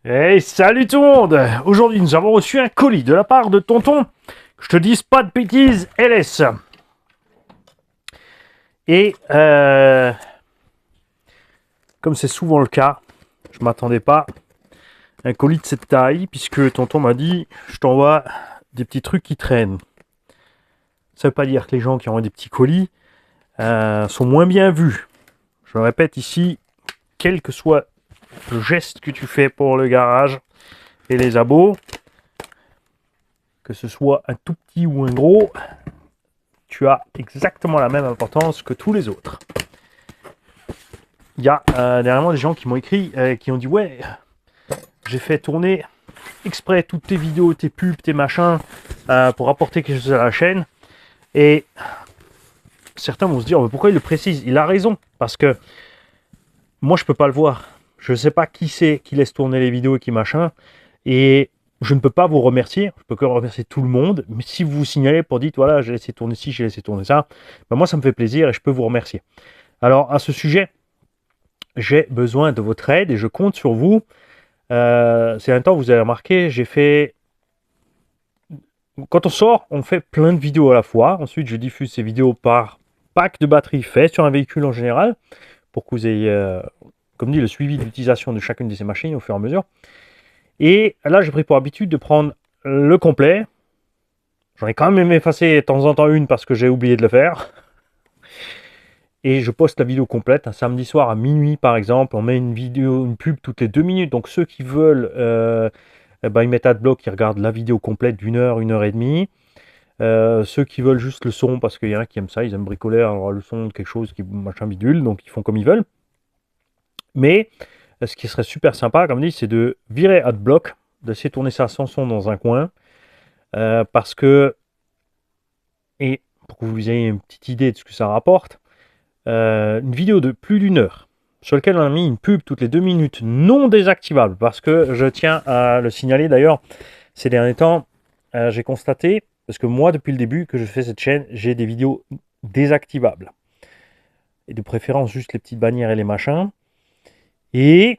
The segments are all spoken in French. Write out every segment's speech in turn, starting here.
Hey, salut tout le monde! Aujourd'hui, nous avons reçu un colis de la part de Tonton. Que je te dise pas de bêtises, LS. Et comme c'est souvent le cas, je m'attendais pas à un colis de cette taille, puisque Tonton m'a dit, je t'envoie des petits trucs qui traînent. Ça veut pas dire que les gens qui ont des petits colis sont moins bien vus. Je le répète ici, quel que soit le geste que tu fais pour le garage et les abos, que ce soit un tout petit ou un gros, tu as exactement la même importance que tous les autres. Il y a dernièrement des gens qui m'ont écrit, qui ont dit ouais, j'ai fait tourner exprès toutes tes vidéos, tes pubs, tes machins, pour apporter quelque chose à la chaîne. Et certains vont se dire pourquoi il le précise. Il a raison, parce que moi je peux pas le voir. Je ne sais pas qui c'est qui laisse tourner les vidéos et qui machin. Et je ne peux pas vous remercier, je peux que remercier tout le monde, mais si vous vous signalez pour dire voilà, j'ai laissé tourner ci, j'ai laissé tourner ça, ben moi ça me fait plaisir et je peux vous remercier. Alors à ce sujet, j'ai besoin de votre aide et je compte sur vous. C'est un temps, vous avez remarqué, j'ai fait... Quand on sort, on fait plein de vidéos à la fois. Ensuite, je diffuse ces vidéos par pack de batterie fait sur un véhicule en général, pour que vous ayez, comme dit, le suivi de l'utilisation de chacune de ces machines au fur et à mesure. Et là, j'ai pris pour habitude de prendre le complet. J'en ai quand même effacé de temps en temps une parce que j'ai oublié de le faire. Et je poste la vidéo complète un samedi soir à minuit par exemple. On met une vidéo, une pub toutes les 2 minutes. Donc ceux qui veulent, ils mettent adblock, ils regardent la vidéo complète d'une heure, 1 heure et demie. Ceux qui veulent juste le son, parce qu'il y en a qui aiment ça, ils aiment bricoler alors le son de quelque chose qui machin bidule, donc ils font comme ils veulent. Mais ce qui serait super sympa, comme dit, c'est de virer adblock, d'essayer de tourner ça sans son dans un coin. Parce que, et pour que vous ayez une petite idée de ce que ça rapporte, une vidéo de plus d'une heure sur laquelle on a mis une pub toutes les 2 minutes non désactivable, parce que je tiens à le signaler d'ailleurs, ces derniers temps, j'ai constaté, parce que moi depuis le début que je fais cette chaîne, j'ai des vidéos désactivables. Et de préférence juste les petites bannières et les machins. Et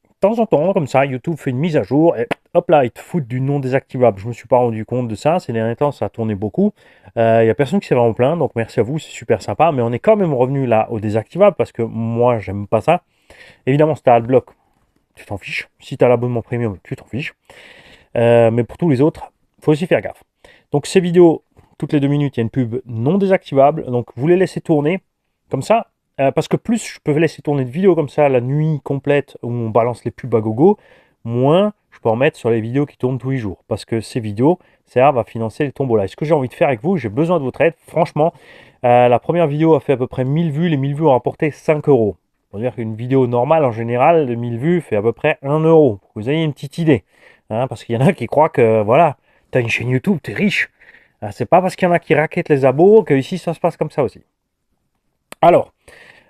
de temps en temps, comme ça, YouTube fait une mise à jour et hop là, il te fout du non désactivable. Je ne me suis pas rendu compte de ça. Ces derniers temps, ça a tourné beaucoup. Il n'y a personne qui s'est vraiment plaint, donc merci à vous, c'est super sympa. Mais on est quand même revenu là au désactivable parce que moi, j'aime pas ça. Évidemment, si tu as Adblock, tu t'en fiches. Si tu as l'abonnement premium, tu t'en fiches. Mais pour tous les autres, il faut aussi faire gaffe. Donc ces vidéos, toutes les 2 minutes, il y a une pub non désactivable. Donc vous les laissez tourner comme ça. Parce que plus je peux laisser tourner de vidéos comme ça la nuit complète où on balance les pubs à gogo, moins je peux en mettre sur les vidéos qui tournent tous les jours. Parce que ces vidéos servent à financer les tombolas. Et ce que j'ai envie de faire avec vous, j'ai besoin de votre aide. Franchement, la première vidéo a fait à peu près 1000 vues. Les 1000 vues ont rapporté 5 euros. C'est-à-dire qu'une vidéo normale en général de 1000 vues fait à peu près 1 euro. Pour que vous ayez une petite idée. Hein, parce qu'il y en a qui croient que voilà, tu as une chaîne YouTube, tu es riche. C'est pas parce qu'il y en a qui raquettent les abos que ici ça se passe comme ça aussi. Alors,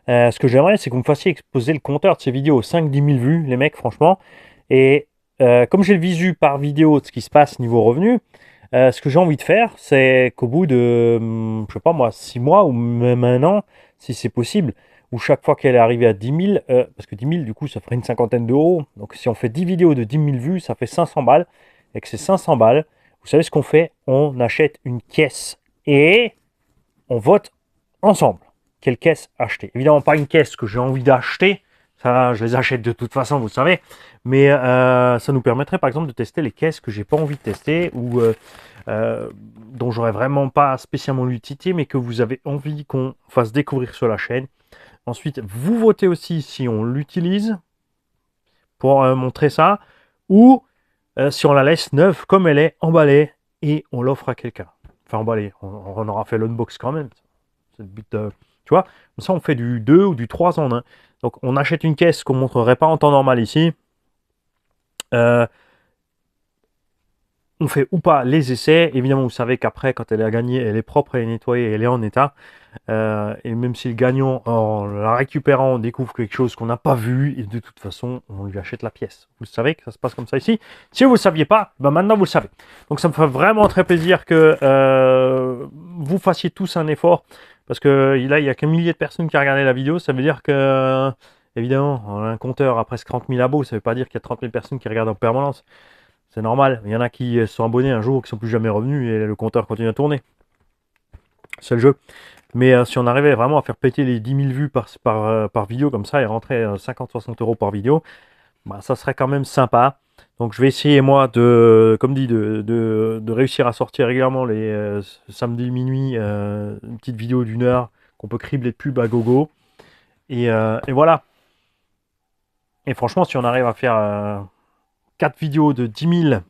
ce que j'aimerais, c'est que vous me fassiez exposer le compteur de ces vidéos, 5-10 000 vues, les mecs, franchement. Et comme j'ai le visu par vidéo de ce qui se passe niveau revenu, ce que j'ai envie de faire, c'est qu'au bout de, je sais pas moi, 6 mois ou même 1 an, si c'est possible, où chaque fois qu'elle est arrivée à 10 000, parce que 10 000, du coup, ça ferait une cinquantaine d'euros. Donc si on fait 10 vidéos de 10 000 vues, ça fait 500 balles. Et que c'est 500 balles, vous savez ce qu'on fait? On achète une caisse et on vote ensemble. Quelle caisse acheter? Évidemment, pas une caisse que j'ai envie d'acheter. Ça, je les achète de toute façon, vous le savez. Mais ça nous permettrait, par exemple, de tester les caisses que j'ai pas envie de tester ou dont j'aurais vraiment pas spécialement l'utilité, mais que vous avez envie qu'on fasse découvrir sur la chaîne. Ensuite, vous votez aussi si on l'utilise pour montrer ça, ou si on la laisse neuve comme elle est, emballée, et on l'offre à quelqu'un. Enfin, emballée, on aura fait l'unbox quand même. C'est le but de... Tu vois, comme ça on fait du 2 ou du 3 en 1. Donc on achète une caisse qu'on ne montrerait pas en temps normal ici. On fait ou pas les essais. Évidemment, vous savez qu'après, quand elle est gagnée, elle est propre, elle est nettoyée, elle est en état. Et même si le gagnant, en la récupérant, on découvre quelque chose qu'on n'a pas vu, et de toute façon, on lui achète la pièce. Vous savez que ça se passe comme ça ici. Si vous ne le saviez pas, ben maintenant vous le savez. Donc ça me fait vraiment très plaisir que vous fassiez tous un effort. Parce que là, il n'y a qu'un millier de personnes qui ont regardé la vidéo. Ça veut dire que Évidemment, on a un compteur à presque 30 000 abos, ça ne veut pas dire qu'il y a 30 000 personnes qui regardent en permanence. C'est normal. Il y en a qui sont abonnés un jour, qui sont plus jamais revenus et le compteur continue à tourner. C'est le jeu. Mais si on arrivait vraiment à faire péter les 10 000 vues par vidéo comme ça et rentrer 50-60 euros par vidéo, bah, ça serait quand même sympa. Donc je vais essayer moi comme dit, de réussir à sortir régulièrement les samedi minuit une petite vidéo d'une heure qu'on peut cribler de pub à gogo. Et voilà. Et franchement, si on arrive à faire 4 vidéos de 10 000,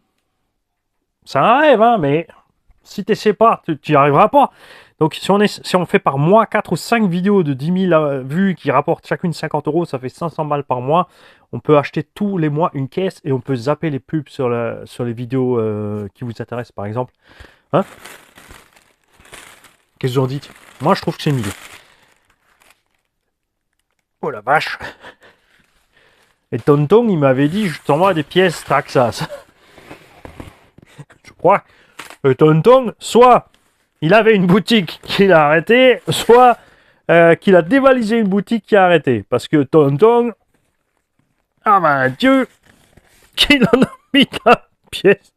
c'est un rêve, hein, mais si tu n'essaies pas, tu n'y arriveras pas. Donc si on fait par mois 4 ou 5 vidéos de 10 000 vues qui rapportent chacune 50 euros, ça fait 500 balles par mois. On peut acheter tous les mois une caisse et on peut zapper les pubs sur les vidéos qui vous intéressent, par exemple. Hein? Qu'est-ce que vous en dites? Moi, je trouve que c'est une idée. Oh la vache! Et Tonton, il m'avait dit, je t'envoie des pièces Traxxas. Je crois que Tonton, soit il avait une boutique qu'il a arrêtée, soit qu'il a dévalisé une boutique qui a arrêté. Parce que Tonton, ah ben Dieu, qu'il en a mis de la pièce.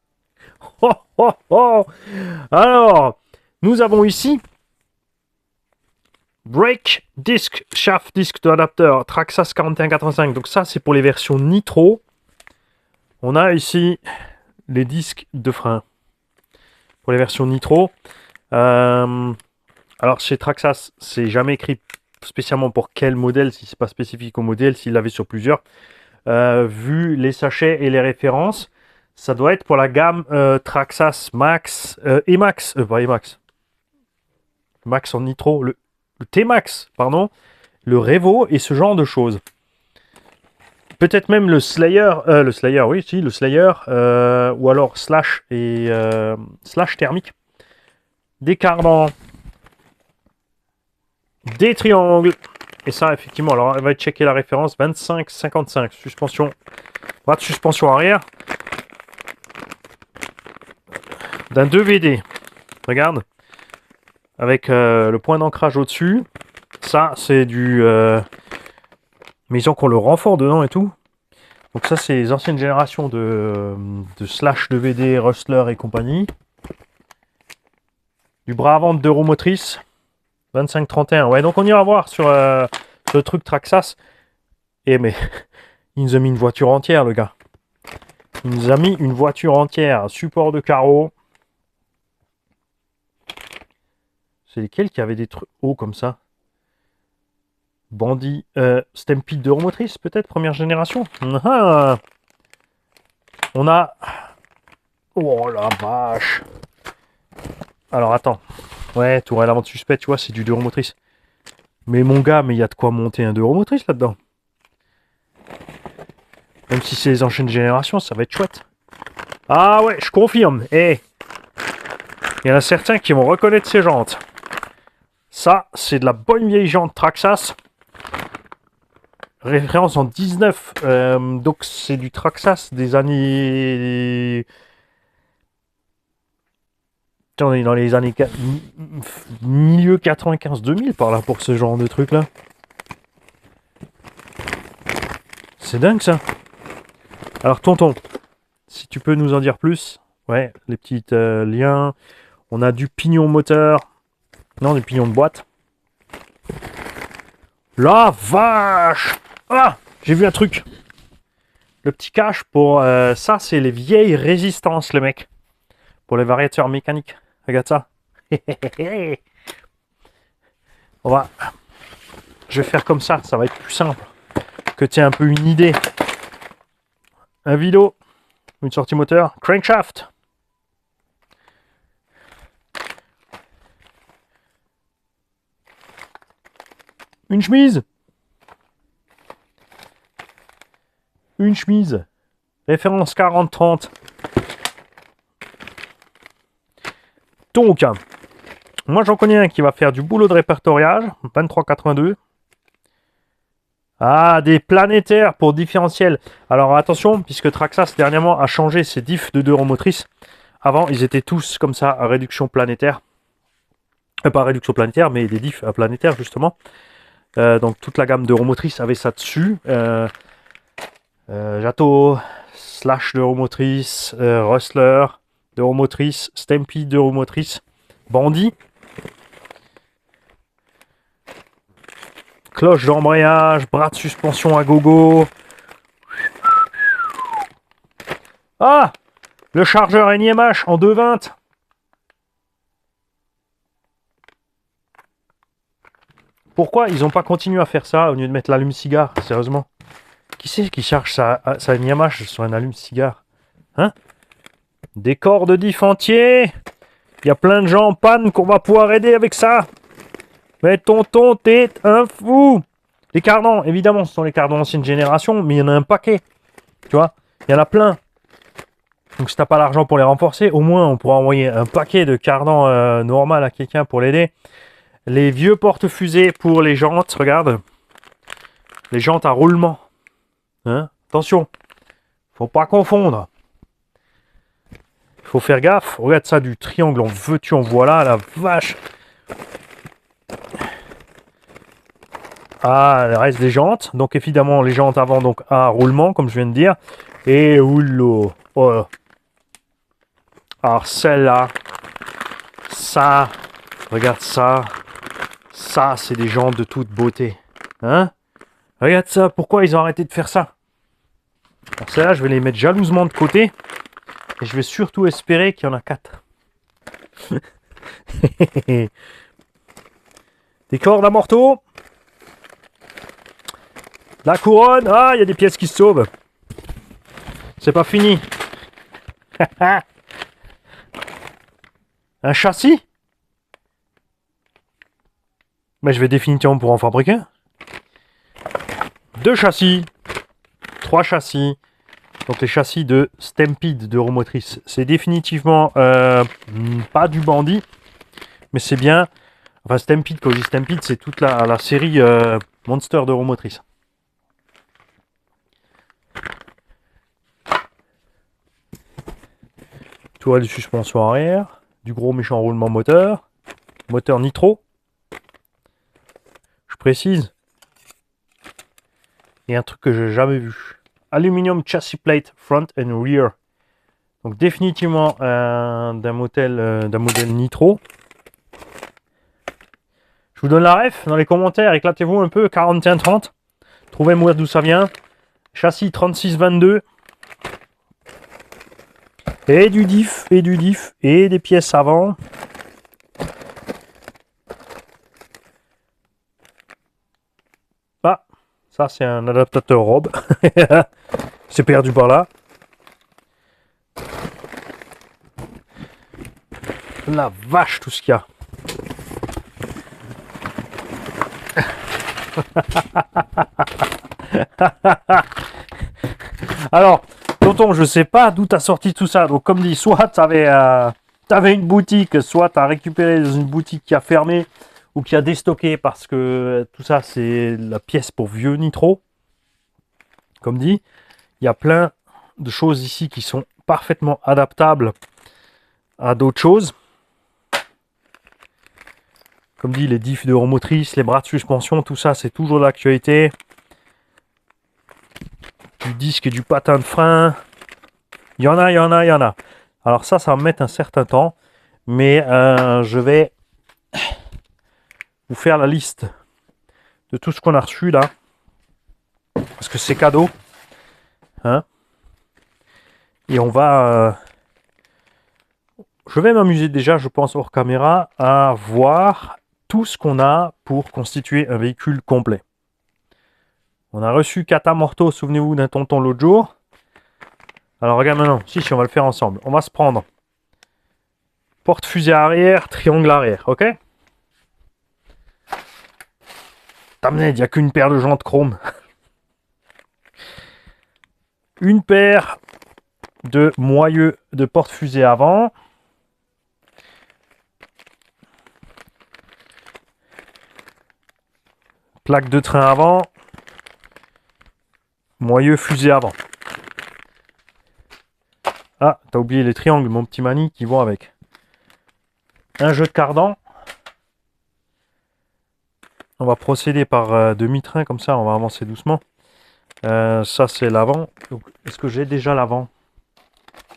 Oh, oh, oh. Alors, nous avons ici Brake Disc, Shaft Disc de adapteur, Traxxas 4185. Donc ça, c'est pour les versions Nitro. On a ici les disques de frein pour les versions Nitro. Alors chez Traxxas, c'est jamais écrit spécialement pour quel modèle, si c'est pas spécifique au modèle, s'il l'avait sur plusieurs. Vu les sachets et les références, ça doit être pour la gamme Traxxas Max, Emax, pas Emax, Max en Nitro, le T-Max, pardon, le Revo et ce genre de choses. Peut-être même le Slayer, oui, si, le Slayer, ou alors Slash et Slash thermique. Des cardans, des triangles, et ça, effectivement, alors on va checker la référence 25-55, suspension, droite suspension arrière, d'un 2VD, regarde, avec le point d'ancrage au-dessus, ça, c'est du... mais ils ont encore le renfort dedans et tout. Donc ça, c'est les anciennes générations de Slash 2VD, Rustler et compagnie. Du bras avant de 2 roues motrices. 25-31. Ouais, donc on ira voir sur le truc Traxxas. Et mais, il nous a mis une voiture entière, le gars. Il nous a mis une voiture entière. Support de carreaux. C'est lesquels qui avaient des trucs hauts comme ça? Bandit, Stampede de roues motrices, peut-être, première génération. On a... Oh la vache! Alors attends. Ouais, tourelle avant de suspect, tu vois, c'est du 2 roues motrices. Mais mon gars, mais il y a de quoi monter un 2 roues motrices là-dedans. Même si c'est les anciennes générations, ça va être chouette. Ah ouais, je confirme. Eh, il y en a certains qui vont reconnaître ces jantes. Ça, c'est de la bonne vieille jante Traxxas. Référence en 19. Donc c'est du Traxxas des années... On est dans les années milieu 95-2000 par là pour ce genre de truc là. C'est dingue ça. Alors tonton, si tu peux nous en dire plus. Ouais, les petits liens. On a du pignon moteur. Non, du pignon de boîte. La vache! Ah! J'ai vu un truc. Le petit cache pour... ça, c'est les vieilles résistances, les mecs. Pour les variateurs mécaniques. Regarde ça. Je vais faire comme ça. Ça va être plus simple. Que tu aies un peu une idée. Un vélo. Une sortie moteur. Crankshaft. Une chemise. Une chemise. Référence 40-30. Donc, moi j'en connais un qui va faire du boulot de répertoriage, 23,82. Ah, des planétaires pour différentiel. Alors attention, puisque Traxxas dernièrement a changé ses diffs de 2 roues motrices. Avant, ils étaient tous comme ça, à réduction planétaire. Pas réduction planétaire, mais des diffs planétaires justement. Donc toute la gamme d'Euromotrice avait ça dessus. Jato, Slash d'Euromotrice, Rustler d'Euromotrice, Stampede d'Euromotrice, Bandit. Cloche d'embrayage, bras de suspension à gogo. Ah! Le chargeur NIMH en 220. Pourquoi ils n'ont pas continué à faire ça au lieu de mettre l'allume-cigare? Sérieusement. Qui c'est qui charge sa NIMH sur un allume-cigare? Hein? Des corps de diff entiers. Il y a plein de gens en panne qu'on va pouvoir aider avec ça. Mais tonton, t'es un fou. Les cardans, évidemment, ce sont les cardans ancienne génération, mais il y en a un paquet. Tu vois? Il y en a plein. Donc si t'as pas l'argent pour les renforcer, au moins on pourra envoyer un paquet de cardans normal à quelqu'un pour l'aider. Les vieux porte-fusées pour les jantes, regarde. Les jantes à roulement. Hein? Attention, faut pas confondre. Faut faire gaffe. Regarde ça, du triangle en veux-tu, en voilà, la vache. Ah, le reste des jantes. Donc évidemment, les jantes avant, donc à roulement, comme je viens de dire. Et oulou. Oh. Alors celle-là, ça, regarde ça. Ça, c'est des jantes de toute beauté. Hein? Regarde ça, pourquoi ils ont arrêté de faire ça? Alors celles-là, je vais les mettre jalousement de côté. Et je vais surtout espérer qu'il y en a 4. Des cordes à morteau. La couronne. Ah, il y a des pièces qui se sauvent. C'est pas fini. Un châssis. Mais je vais définitivement pour en fabriquer un. 2 châssis. 3 châssis. Donc les châssis de Stampede d'Euromotrice. C'est définitivement pas du Bandit. Mais c'est bien. Enfin Stampede, quand je dis Stampede, c'est toute la série Monster d'Euromotrice. Tourelle de suspension arrière. Du gros méchant roulement moteur. Moteur nitro. Je précise. Et un truc que j'ai jamais vu. Aluminium chassis plate front and rear. Donc définitivement d'un modèle nitro. Je vous donne la ref dans les commentaires. Éclatez-vous un peu. 4130. Trouvez-moi d'où ça vient. Châssis 3622. Et du diff. Et des pièces avant. Ah, ça c'est un adaptateur robe. C'est perdu par là. La vache, tout ce qu'il y a. Alors, tonton, je sais pas d'où t'as sorti tout ça. Donc, comme dit, soit t'avais une boutique, soit t'as récupéré dans une boutique qui a fermé ou qui a déstocké parce que tout ça, c'est la pièce pour vieux nitro. Comme dit, il y a plein de choses ici qui sont parfaitement adaptables à d'autres choses. Comme dit, les diffs d'Euromotrice, les bras de suspension, tout ça, c'est toujours d'actualité. Du disque et du patin de frein. Il y en a. Alors ça va me mettre un certain temps. Mais je vais vous faire la liste de tout ce qu'on a reçu là. Parce que c'est cadeau. Hein? Et on va... je vais m'amuser déjà, je pense, hors caméra, à voir tout ce qu'on a pour constituer un véhicule complet. On a reçu Kata Morto, souvenez-vous d'un tonton l'autre jour. Alors regarde maintenant, si on va le faire ensemble. On va se prendre porte-fusée arrière, triangle arrière, ok? T'amener, il n'y a qu'une paire de jantes chrome. Une paire de moyeux de porte-fusée avant. Plaque de train avant. Moyeux fusée avant. Ah, t'as oublié les triangles, mon petit mani, qui vont avec. Un jeu de cardan. On va procéder par demi-train, comme ça on va avancer doucement. Ça c'est l'avant. Est-ce que j'ai déjà l'avant?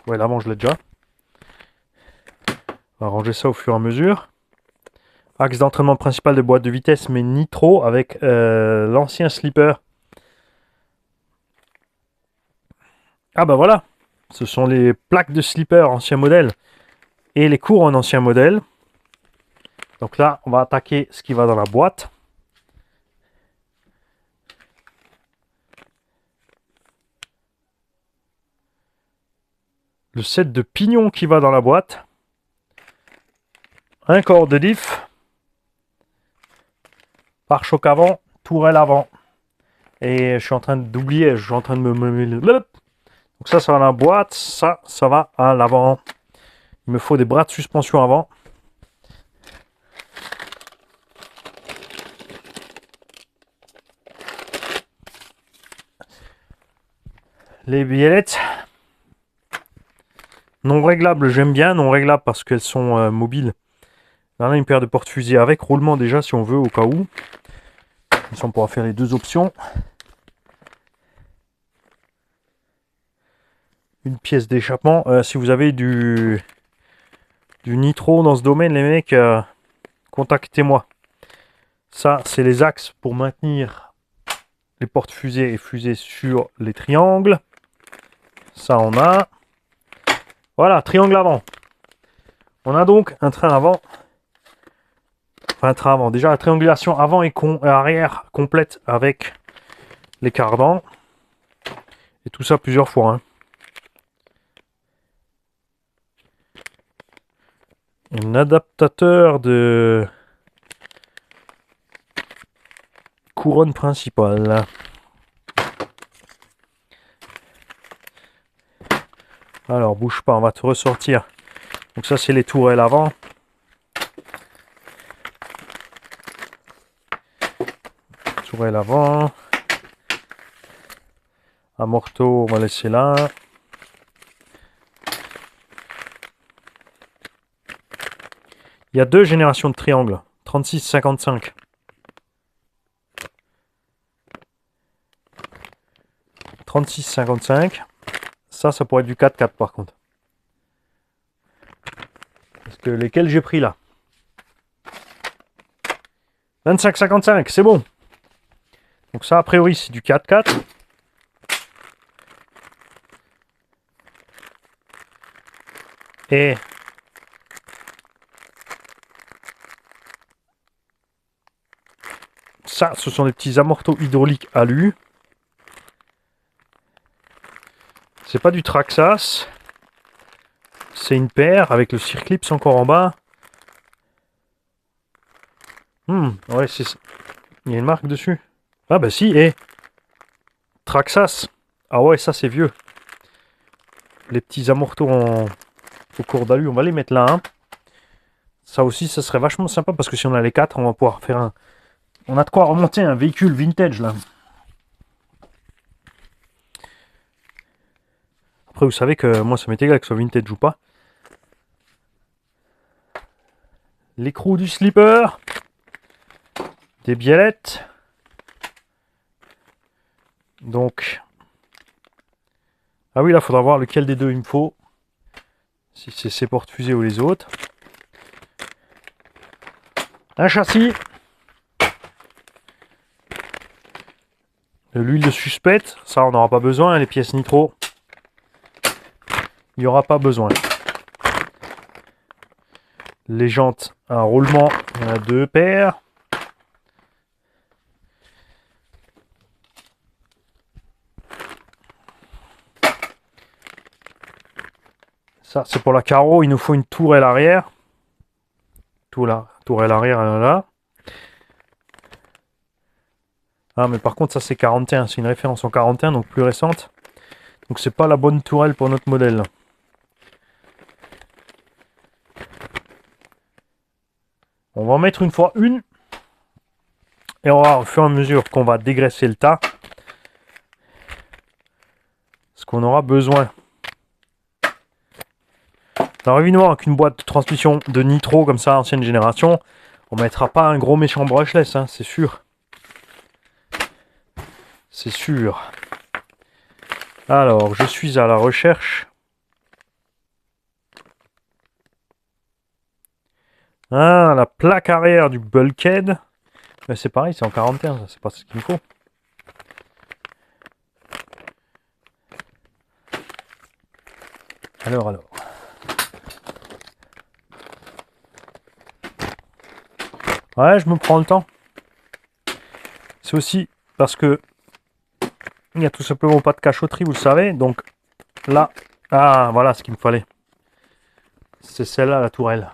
Ouais, l'avant je l'ai déjà. On va ranger ça au fur et à mesure. Axe d'entraînement principal de boîte de vitesse, mais nitro avec l'ancien slipper. Ah bah voilà, ce sont les plaques de slipper ancien modèle et les couronnes ancien modèle. Donc là, on va attaquer ce qui va dans la boîte. Le set de pignons qui va dans la boîte. Un corps de diff. Pare-choc avant, tourelle avant. Et je suis en train d'oublier, je suis en train de me... Donc ça va dans la boîte, ça va à l'avant. Il me faut des bras de suspension avant. Les biellettes. Non réglables, j'aime bien. Non réglables parce qu'elles sont mobiles. Là, on a une paire de porte-fusées avec roulement déjà si on veut au cas où. Comme ça, on pourra faire les deux options. Une pièce d'échappement. Si vous avez du nitro dans ce domaine, les mecs, contactez-moi. Ça, c'est les axes pour maintenir les porte-fusées et fusées sur les triangles. Ça, on a. Voilà, triangle avant. On a donc un train avant. Enfin, un train avant. Déjà, la triangulation avant et arrière complète avec les cardans. Et tout ça plusieurs fois. Hein. Un adaptateur de couronne principale. Alors, bouge pas, on va te ressortir. Donc ça, c'est les tourelles avant. Tourelle avant. Amorto, on va laisser là. Il y a deux générations de triangles. 36-55. 36-55. Ça pourrait être du 4-4 par contre. Parce que lesquels j'ai pris là? 25-55, c'est bon. Donc ça, a priori, c'est du 4-4. Et ça, ce sont des petits amortos hydrauliques alu. C'est pas du Traxxas. C'est une paire avec le circlips encore en bas. Ouais, c'est ça. Il y a une marque dessus. Ah bah si, et Traxxas. Ah ouais, ça c'est vieux. Les petits amortos au cours d'alu, on va les mettre là. Hein. Ça aussi, ça serait vachement sympa parce que si on a les 4, on va pouvoir faire un... On a de quoi remonter un véhicule vintage là. Après, vous savez que moi, ça m'est égal que ce soit vintage ou pas. L'écrou du slipper. Des biellettes. Donc... Ah oui, là, il faudra voir lequel des deux il me faut. Si c'est ces porte-fusées ou les autres. Un châssis. De l'huile de suspecte. Ça, on n'aura pas besoin. Les pièces nitro. Il n'y aura pas besoin. Les jantes, un roulement. Il y en a deux paires. Ça, c'est pour la carreau. Il nous faut une tourelle arrière. Tourelle arrière, elle est là. Ah, mais par contre, ça, c'est 41. C'est une référence en 41, donc plus récente. Donc, c'est pas la bonne tourelle pour notre modèle. On va en mettre une fois une. Et on va, au fur et à mesure qu'on va dégraisser le tas, ce qu'on aura besoin. Alors évidemment, avec une boîte de transmission de nitro comme ça, ancienne génération, On mettra pas un gros méchant brushless, hein, c'est sûr. C'est sûr. Alors, je suis à la recherche. Ah, la plaque arrière du bulkhead. Mais c'est pareil, c'est en 41, c'est pas ce qu'il me faut. Alors. Ouais, je me prends le temps. C'est aussi parce que il n'y a tout simplement pas de cachotterie, vous le savez. Donc là, ah, voilà ce qu'il me fallait. C'est celle-là, la tourelle.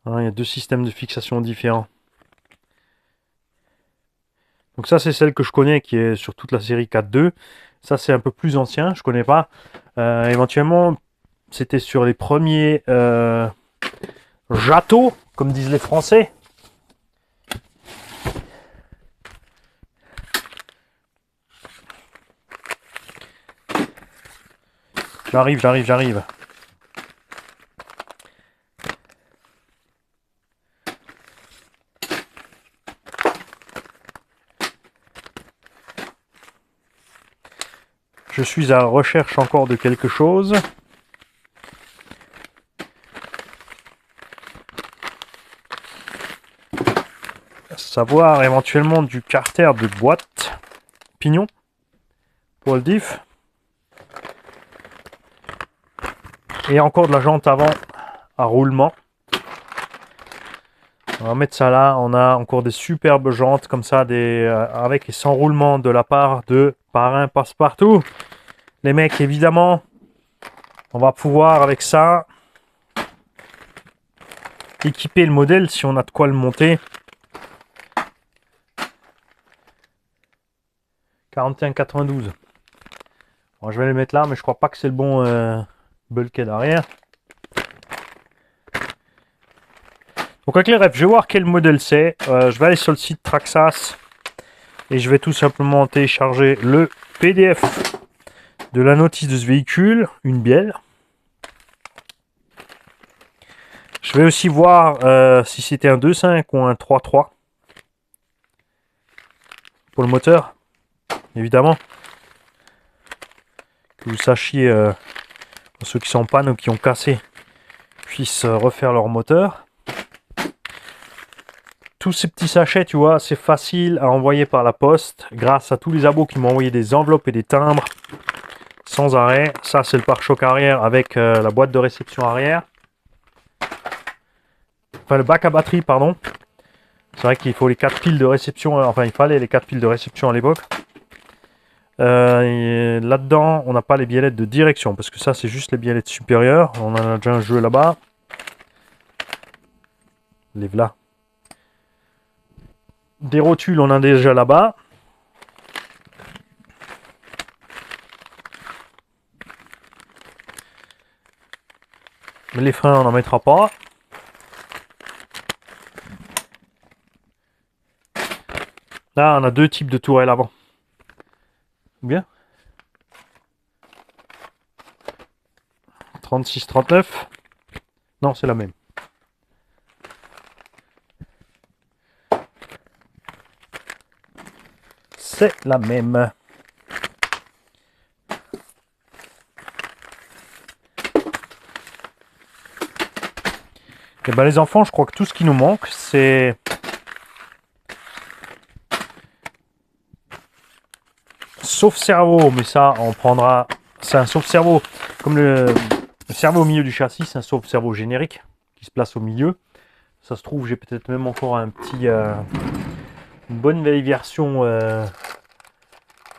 Il y a deux systèmes de fixation différents. Donc ça, c'est celle que je connais, qui est sur toute la série 4.2. Ça, c'est un peu plus ancien, je connais pas. Éventuellement, c'était sur les premiers Jato, comme disent les Français. J'arrive. Je suis à la recherche encore de quelque chose. Savoir éventuellement du carter de boîte pignon pour le diff. Et encore de la jante avant à roulement. On va mettre ça là. On a encore des superbes jantes comme ça, avec et sans roulement de la part de Parrain Passe-Partout. Les mecs, évidemment, on va pouvoir avec ça équiper le modèle si on a de quoi le monter. 41,92. Bon, je vais le mettre là, mais je crois pas que c'est le bon bulkhead arrière. Donc avec les refs, je vais voir quel modèle c'est. Je vais aller sur le site Traxxas et je vais tout simplement télécharger le PDF de la notice de ce véhicule, une bielle. Je vais aussi voir si c'était un 2.5 ou un 3.3 pour le moteur, évidemment. Que vous sachiez, ceux qui sont en panne ou qui ont cassé puissent refaire leur moteur. Tous ces petits sachets, tu vois, c'est facile à envoyer par la poste grâce à tous les abos qui m'ont envoyé des enveloppes et des timbres sans arrêt. Ça, c'est le pare-choc arrière avec la boîte de réception arrière. Enfin, le bac à batterie, pardon. C'est vrai qu'il faut les 4 piles de réception. Enfin, il fallait les 4 piles de réception à l'époque. Là-dedans, on n'a pas les biellettes de direction parce que ça, c'est juste les biellettes supérieures. On en a déjà un jeu là-bas. Les voilà. Des rotules, on en a déjà là-bas. Mais les freins, on n'en mettra pas. Là, on a deux types de tourelles avant. Bien. 36-39. Non, c'est la même. C'est la même. Et ben les enfants, je crois que tout ce qui nous manque, c'est sauf cerveau, mais ça on prendra. C'est un sauf cerveau. Comme le cerveau au milieu du châssis, c'est un sauf cerveau générique qui se place au milieu. Ça se trouve, j'ai peut-être même encore un petit une bonne vieille version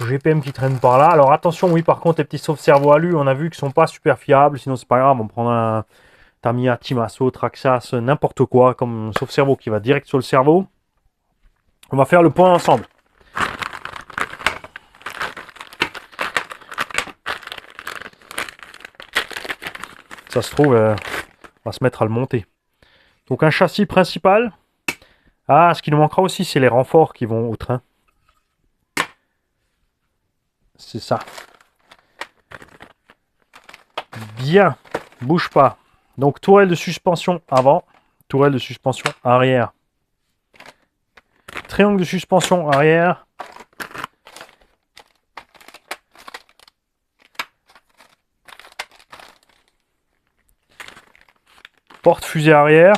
GPM qui traîne par là. Alors attention, oui, par contre, les petits sauf cerveau alu, on a vu qu'ils sont pas super fiables. Sinon, c'est pas grave, on prend un Tamiya, Timasso, Traxxas, n'importe quoi, comme sauf cerveau qui va direct sur le cerveau. On va faire le point ensemble. Ça se trouve, on va se mettre à le monter. Donc un châssis principal. Ah, ce qui nous manquera aussi, c'est les renforts qui vont au train. C'est ça. Bien. Bouge pas. Donc tourelle de suspension avant, tourelle de suspension arrière. Triangle de suspension arrière. Porte fusée arrière.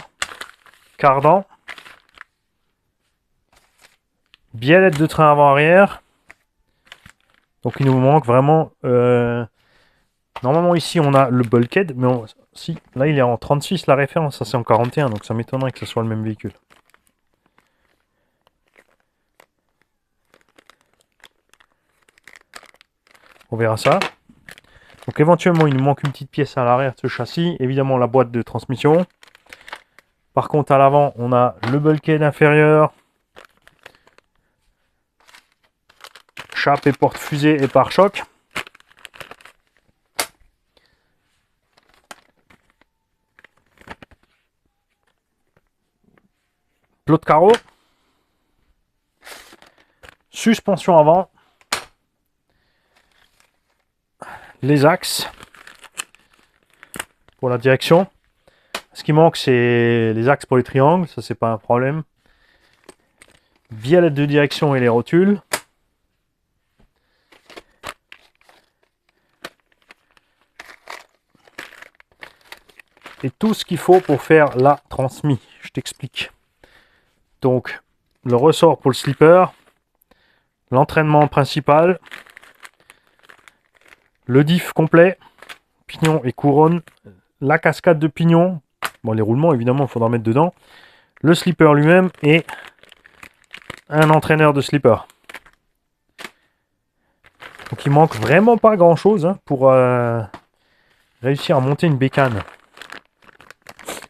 Cardan. Biellette de train avant-arrière. Donc il nous manque vraiment... Normalement ici on a le bulkhead, mais si, là il est en 36 la référence, ça c'est en 41, donc ça m'étonnerait que ce soit le même véhicule. On verra ça. Donc éventuellement il nous manque une petite pièce à l'arrière de ce châssis, évidemment la boîte de transmission. Par contre à l'avant on a le bulkhead inférieur, chape et porte fusée et pare-choc. Plot de carreau. Suspension avant. Les axes pour la direction. Ce qui manque, c'est les axes pour les triangles. Ça, c'est pas un problème. Violette de direction et les rotules. Et tout ce qu'il faut pour faire la transmise. Je t'explique. Donc, le ressort pour le slipper. L'entraînement principal. Le diff complet. Pignon et couronne. La cascade de pignon. Bon, les roulements, évidemment, il faudra mettre dedans. Le slipper lui-même et un entraîneur de slipper. Donc, il manque vraiment pas grand-chose pour réussir à monter une bécane.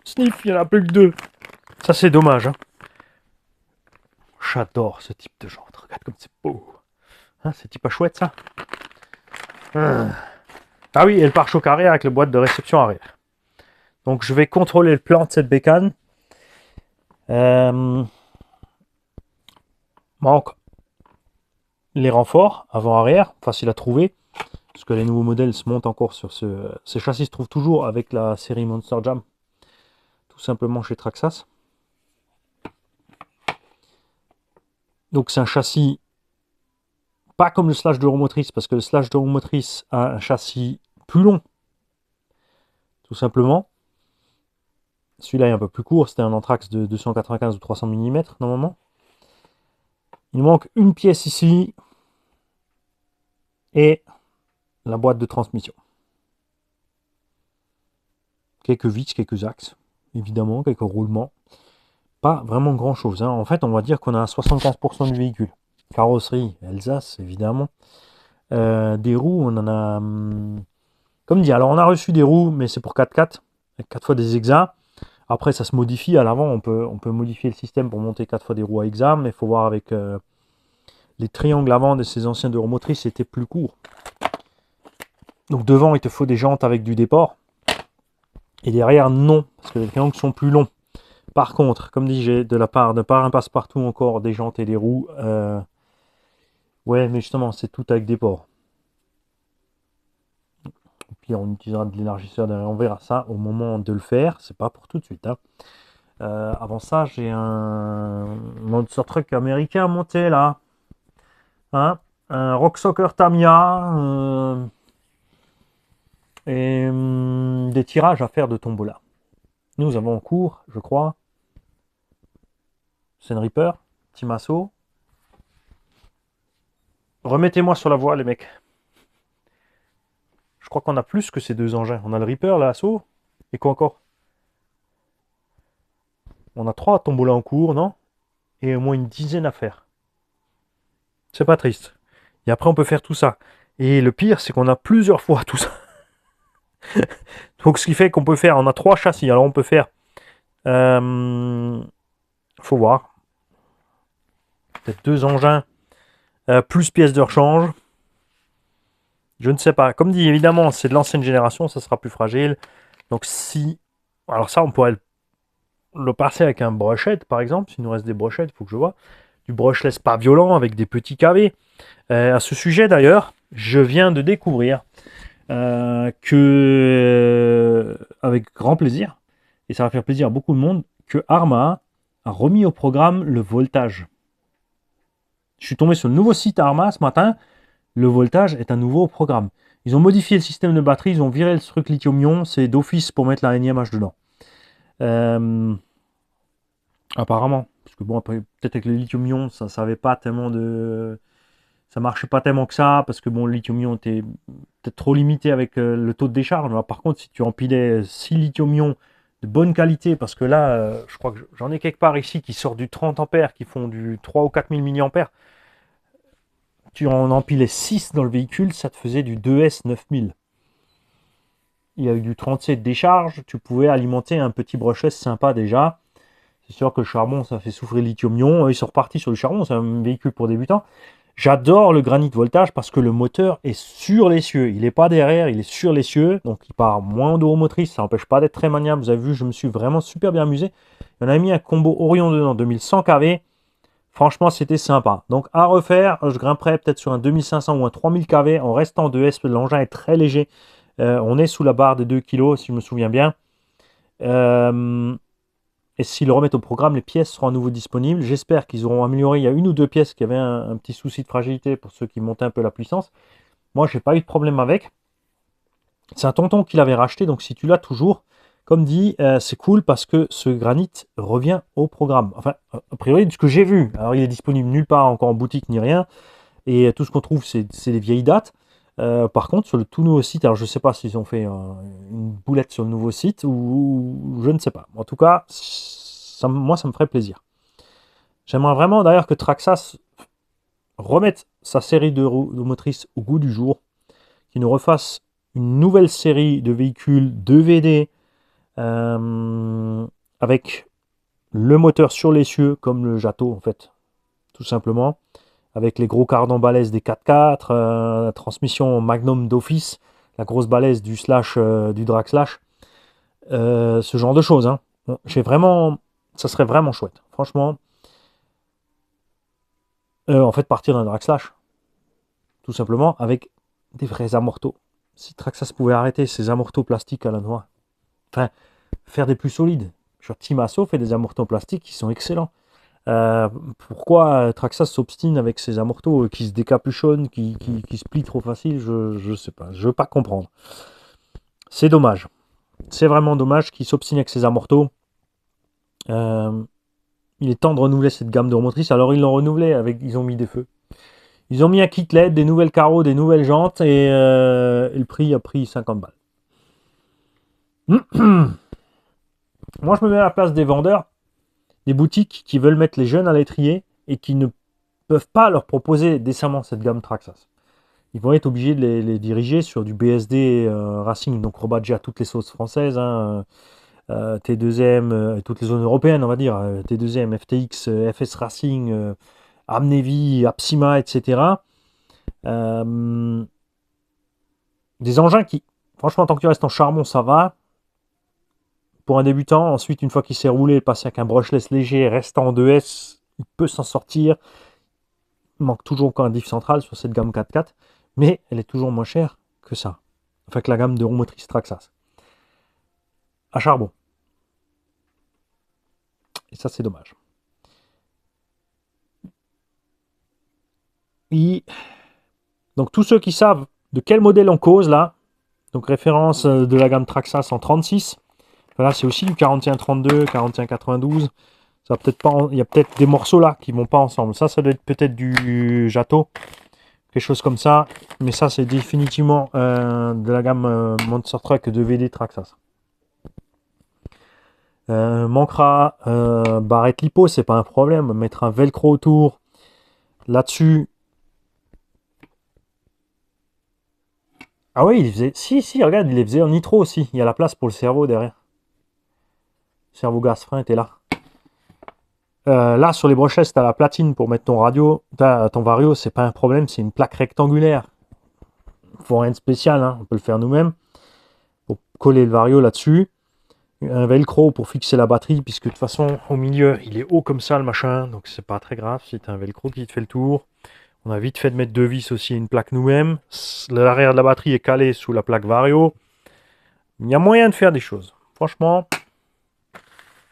Sniff, il n'y en a plus que 2. Ça, c'est dommage. J'adore ce type de jante. Regarde comme c'est beau. Hein, c'est pas chouette, ça. Ah oui, et le pare-choc arrière avec la boîte de réception arrière. Donc, je vais contrôler le plan de cette bécane. Manque les renforts avant-arrière, facile à trouver. Parce que les nouveaux modèles se montent encore sur ces châssis se trouvent toujours avec la série Monster Jam. Tout simplement chez Traxxas. Donc c'est un châssis pas comme le Slash de roue motrice, parce que le Slash de roue motrice a un châssis plus long. Tout simplement. Celui-là est un peu plus court, c'était un Anthrax de 295 ou 300 mm normalement. Il manque une pièce ici et la boîte de transmission. Quelques vis, quelques axes, évidemment, quelques roulements. Pas vraiment grand chose. Hein. En fait, on va dire qu'on a 75% du véhicule. Carrosserie, Alsace, évidemment. Des roues, on en a... Comme dit, alors on a reçu des roues, mais c'est pour 4x4, avec 4 fois des hexas. Après, ça se modifie. À l'avant, on peut modifier le système pour monter 4 fois des roues à hexas, mais il faut voir avec les triangles avant de ces anciens de roues motrices, c'était plus court. Donc devant, il te faut des jantes avec du déport. Et derrière, non, parce que les triangles sont plus longs. Par contre, comme dit, j'ai de la part de Parrain Passe-Partout encore des jantes et des roues. Ouais, mais justement, c'est tout avec des ports. Et puis on utilisera de l'élargisseur derrière. On verra ça au moment de le faire. C'est pas pour tout de suite. Hein. Avant ça, j'ai un Monster Truck américain monté là. Hein, un Rock Soccer Tamiya. Et des tirages à faire de tombola. Nous avons en cours, je crois, Sen Reaper, Timasso. Remettez-moi sur la voie, les mecs. Je crois qu'on a plus que ces deux engins. On a le Reaper, l'assaut. Et quoi encore? On a 3 tombola en cours, non? Et au moins une dizaine à faire. C'est pas triste. Et après, on peut faire tout ça. Et le pire, c'est qu'on a plusieurs fois tout ça. Donc, ce qui fait qu'on peut faire... On a 3 châssis. Alors, on peut faire... faut voir. Peut-être 2 engins. Plus pièces de rechange. Je ne sais pas. Comme dit, évidemment, c'est de l'ancienne génération. Ça sera plus fragile. Donc, si... Alors ça, on pourrait le passer avec un brochette, par exemple. S'il nous reste des brochettes, il faut que je vois. Du brushless pas violent avec des petits KV. À ce sujet, d'ailleurs, je viens de découvrir avec grand plaisir, et ça va faire plaisir à beaucoup de monde, que Arma a remis au programme le voltage. Je suis tombé sur le nouveau site Arma ce matin, le voltage est à nouveau au programme. Ils ont modifié le système de batterie, ils ont viré le truc lithium-ion, c'est d'office pour mettre la énième H dedans. Apparemment, parce que bon, après, peut-être avec le lithium-ion, ça savait pas tellement de... Ça marchait pas tellement que ça, parce que bon, le lithium-ion était peut-être trop limité avec le taux de décharge. Alors, par contre, si tu empilais 6 lithium-ion de bonne qualité, parce que là, je crois que j'en ai quelque part ici qui sortent du 30 ampères, qui font du 3 ou 4000 mAh. Tu en empilais 6 dans le véhicule, ça te faisait du 2S 9000. Il y a eu du 37 de décharge, tu pouvais alimenter un petit brushless sympa déjà. C'est sûr que le charbon, ça fait souffrir le lithium-ion. Ils sont repartis sur du charbon, c'est un véhicule pour débutants. J'adore le Granit Voltage parce que le moteur est sur les cieux. Il n'est pas derrière, il est sur les cieux. Donc il part moins de haut motrice. Ça n'empêche pas d'être très maniable. Vous avez vu, je me suis vraiment super bien amusé. On a mis un combo Orion dedans, 2100 kV. Franchement, c'était sympa. Donc à refaire, je grimperai peut-être sur un 2500 ou un 3000 kV en restant en 2S. L'engin est très léger. On est sous la barre des 2 kg, si je me souviens bien. Et s'ils le remettent au programme, les pièces seront à nouveau disponibles. J'espère qu'ils auront amélioré. Il y a une ou deux pièces qui avaient un petit souci de fragilité pour ceux qui montaient un peu la puissance. Moi, j'ai pas eu de problème avec. C'est un tonton qui l'avait racheté, donc si tu l'as toujours, comme dit, c'est cool parce que ce granit revient au programme. Enfin, a priori, de ce que j'ai vu. Alors, il est disponible nulle part encore en boutique ni rien. Et tout ce qu'on trouve, c'est des vieilles dates. Par contre, sur le tout nouveau site, alors je ne sais pas s'ils ont fait une boulette sur le nouveau site ou je ne sais pas. En tout cas, moi, ça me ferait plaisir. J'aimerais vraiment d'ailleurs que Traxxas remette sa série de motrices au goût du jour, qu'il nous refasse une nouvelle série de véhicules 2VD avec le moteur sur l'essieu comme le Jato en fait, tout simplement. Avec les gros cardans balèzes des 4x4, la transmission Magnum d'office, la grosse balèze du slash, du drag slash, ce genre de choses. Hein. J'ai vraiment, ça serait vraiment chouette. Franchement, en fait, partir d'un drag slash, tout simplement, avec des vrais amortos. Si Traxxas pouvait arrêter ces amortos plastiques à la noix, enfin, faire des plus solides. Team Asso fait des amortos plastiques qui sont excellents. Pourquoi Traxxas s'obstine avec ses amortos qui se décapuchonnent, qui se plient trop facile, je sais pas, je veux pas comprendre. C'est dommage. C'est vraiment dommage qu'ils s'obstinent avec ses amortos. Il est temps de renouveler cette gamme de motrices. Alors ils l'ont renouvelé, ils ont mis des feux. Ils ont mis un kit LED, des nouvelles carreaux, des nouvelles jantes et le prix a pris 50 balles. Moi je me mets à la place des vendeurs, des boutiques qui veulent mettre les jeunes à l'étrier et qui ne peuvent pas leur proposer décemment cette gamme Traxxas. Ils vont être obligés de les diriger sur du BSD Racing, donc rebadgé à toutes les sauces françaises, hein, T2M, toutes les zones européennes, on va dire, T2M, FTX, FS Racing, Amnevi, Apsima, etc. Des engins qui, franchement, tant que tu restes en charbon, ça va. Pour un débutant, ensuite, une fois qu'il s'est roulé, passer avec un brushless léger, restant en 2S, il peut s'en sortir. Il manque toujours encore un diff central sur cette gamme 4x4, mais elle est toujours moins chère que ça. Enfin, que la gamme de roues motrices Traxxas. À charbon. Et ça, c'est dommage. Donc, tous ceux qui savent de quel modèle on cause, là, donc référence de la gamme Traxxas en 36, là, c'est aussi du 4132, 4192. Ça peut-être pas, il y a peut-être des morceaux là qui vont pas ensemble. Ça doit être peut-être du Jato, quelque chose comme ça. Mais ça, c'est définitivement de la gamme Monster Truck 2VD Traxxas. Manquera barrette lipo, c'est pas un problème. Mettre un velcro autour. Là-dessus. Ah oui, il faisait. Si, regarde, il les faisait en nitro aussi. Il y a la place pour le cerveau derrière. Le cerveau gaz frein était là. Là, sur les brochettes, tu as la platine pour mettre ton ton vario, c'est pas un problème, c'est une plaque rectangulaire. Faut rien de spécial, hein, on peut le faire nous-mêmes. Pour coller le vario là-dessus. Un velcro pour fixer la batterie, puisque de toute façon, au milieu, il est haut comme ça le machin, donc c'est pas très grave si tu as un velcro qui te fait le tour. On a vite fait de mettre deux vis aussi et une plaque nous-mêmes. L'arrière de la batterie est calé sous la plaque Vario. Il y a moyen de faire des choses. Franchement,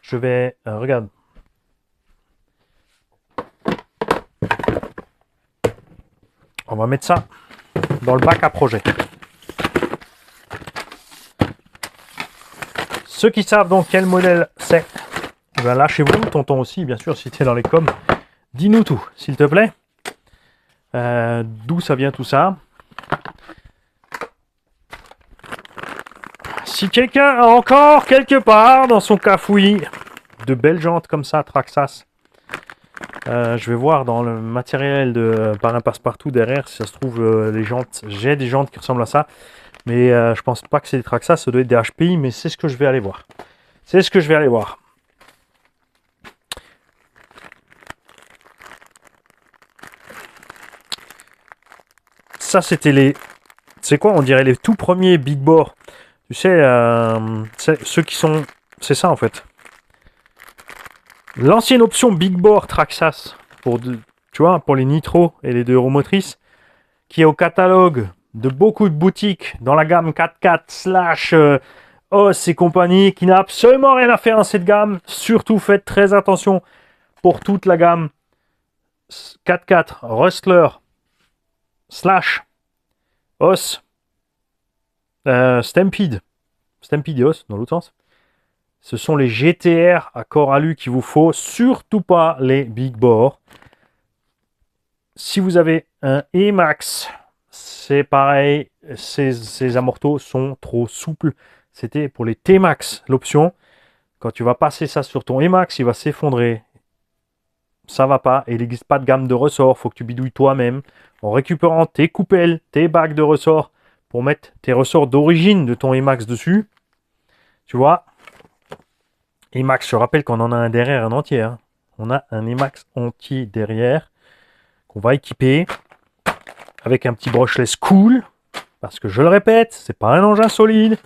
je vais... regarde. On va mettre ça dans le bac à projet. Ceux qui savent donc quel modèle c'est, ben lâchez-vous, tonton aussi, bien sûr, si tu es dans les coms. Dis-nous tout, s'il te plaît. D'où ça vient tout ça? Si quelqu'un a encore quelque part dans son cafouillis de belles jantes comme ça, Traxxas, je vais voir dans le matériel de Parrain Passe-Partout derrière, si ça se trouve, les jantes, j'ai des jantes qui ressemblent à ça, mais je pense pas que c'est des Traxxas, ça doit être des HPI, mais c'est ce que je vais aller voir. C'est ce que je vais aller voir. Ça, c'était les... C'est quoi? On dirait les tout premiers Big Bore. Tu sais, ceux qui sont... C'est ça, en fait. L'ancienne option Big Bore Traxxas, pour, tu vois, pour les nitros et les deux roues motrices, qui est au catalogue de beaucoup de boutiques dans la gamme 4x4 / OS et compagnie, qui n'a absolument rien à faire dans cette gamme. Surtout, faites très attention pour toute la gamme 4x4 Rustler / OS, Stampede et OS dans l'autre sens. Ce sont les GTR à corps alu qu'il vous faut, surtout pas les Big Bore. Si vous avez un E-Max, c'est pareil, ces amortos sont trop souples. C'était pour les T-Max l'option. Quand tu vas passer ça sur ton E-Max, il va s'effondrer. Ça va pas, et il n'existe pas de gamme de ressort, faut que tu bidouilles toi-même en récupérant tes coupelles, tes bacs de ressort pour mettre tes ressorts d'origine de ton E-Max dessus. Tu vois, E-Max, je rappelle qu'on en a un derrière, un entier. Hein. On a un E-Max entier derrière qu'on va équiper avec un petit brushless cool, parce que je le répète, c'est pas un engin solide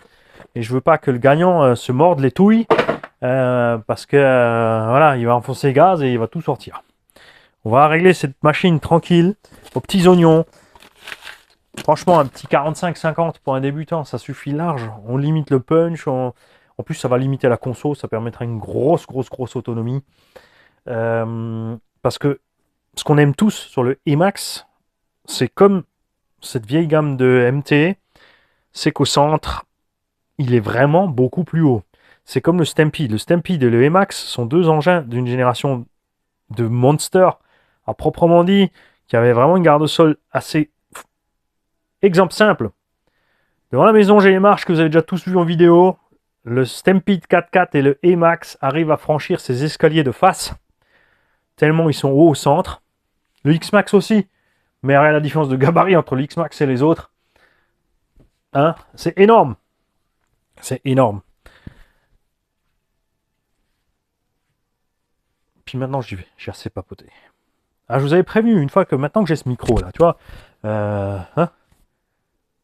et je veux pas que le gagnant se morde les touilles. Parce que voilà, il va enfoncer le gaz et il va tout sortir. On va régler cette machine tranquille, aux petits oignons. Franchement, un petit 45-50 pour un débutant, ça suffit large. On limite le punch, en plus ça va limiter la conso, ça permettra une grosse autonomie. Parce que ce qu'on aime tous sur le E-Max, c'est comme cette vieille gamme de MT, c'est qu'au centre, il est vraiment beaucoup plus haut. C'est comme le Stampede. Le Stampede et le E-Max sont deux engins d'une génération de monster à proprement dit, qui avait vraiment une garde au sol assez... Exemple simple. Devant la maison, j'ai les marches que vous avez déjà tous vues en vidéo. Le Stampede 4x4 et le E-Max arrivent à franchir ces escaliers de face, tellement ils sont hauts au centre. Le X-Max aussi, mais rien la différence de gabarit entre le X-Max et les autres. Hein, c'est énorme. C'est énorme. Puis maintenant j'y vais, j'ai assez papoté. Ah, je vous avais prévenu une fois que maintenant que j'ai ce micro là, tu vois, hein,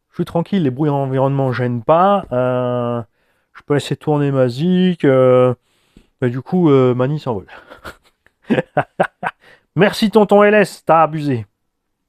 je suis tranquille, les bruits environnement ne gênent pas, je peux laisser tourner ma zik, mais du coup Mani s'envole. Merci tonton LS, t'as abusé.